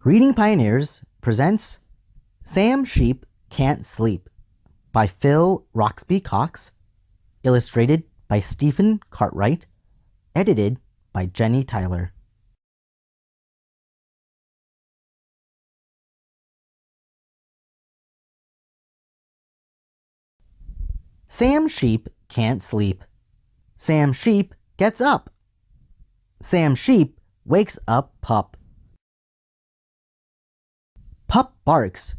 Reading Pioneers presents Sam Sheep Can't Sleep by Phil Roxbee Cox, illustrated by Stephen Cartwright, edited by Jenny Tyler. Sam Sheep can't sleep. Sam Sheep gets up. Sam Sheep wakes up Pup. Pup barks.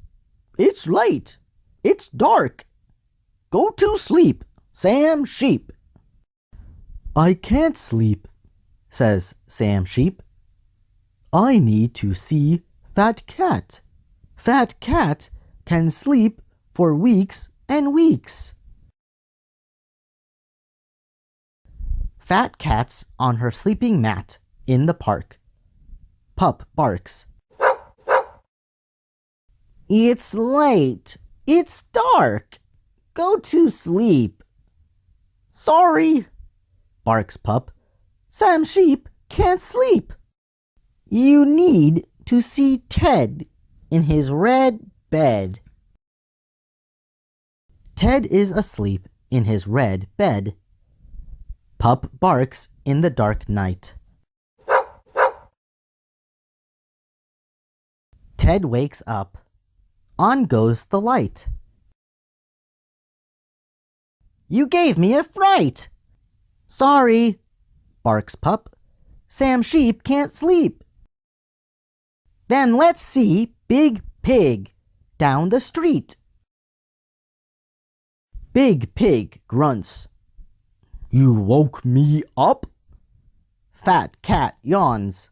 It's late. It's dark. Go to sleep, Sam Sheep. I can't sleep, says Sam Sheep. I need to see Fat Cat. Fat Cat can sleep for weeks and weeks. Fat Cat's on her sleeping mat in the park. Pup barks. It's late. It's dark. Go to sleep. Sorry, barks Pup. Sam Sheep can't sleep. You need to see Ted in his red bed. Ted is asleep in his red bed. Pup barks in the dark night. Ted wakes up. On goes the light. You gave me a fright. Sorry, barks Pup. Sam Sheep can't sleep. Then let's see Big Pig down the street. Big Pig grunts. You woke me up? Fat Cat yawns.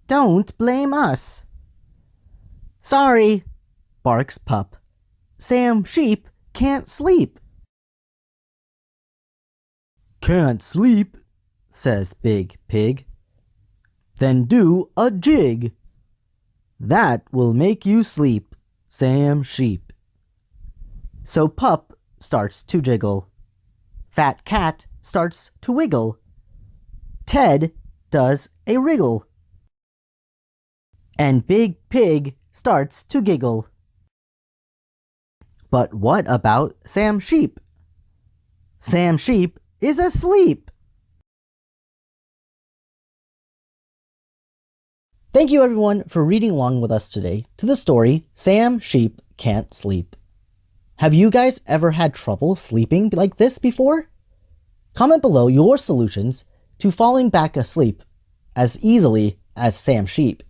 Don't blame us. Sorry, barks Pup. Sam Sheep can't sleep. Can't sleep, says Big Pig. Then do a jig. That will make you sleep, Sam Sheep. So Pup starts to jiggle. Fat Cat starts to wiggle. Ted does a wriggle. And Big Pig starts to giggle. But what about Sam Sheep? Sam Sheep is asleep. Thank you everyone for reading along with us today to the story Sam Sheep Can't Sleep. Have you guys ever had trouble sleeping like this before? Comment below your solutions to falling back asleep as easily as Sam Sheep.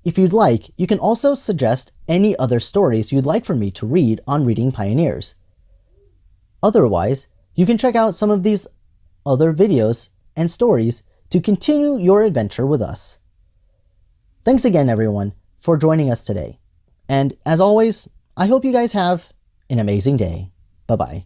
If you'd like, you can also suggest any other stories you'd like for me to read on Reading Pioneers. Otherwise, you can check out some of these other videos and stories to continue your adventure with us. Thanks again, everyone, for joining us today. And as always, I hope you guys have an amazing day. Bye-bye.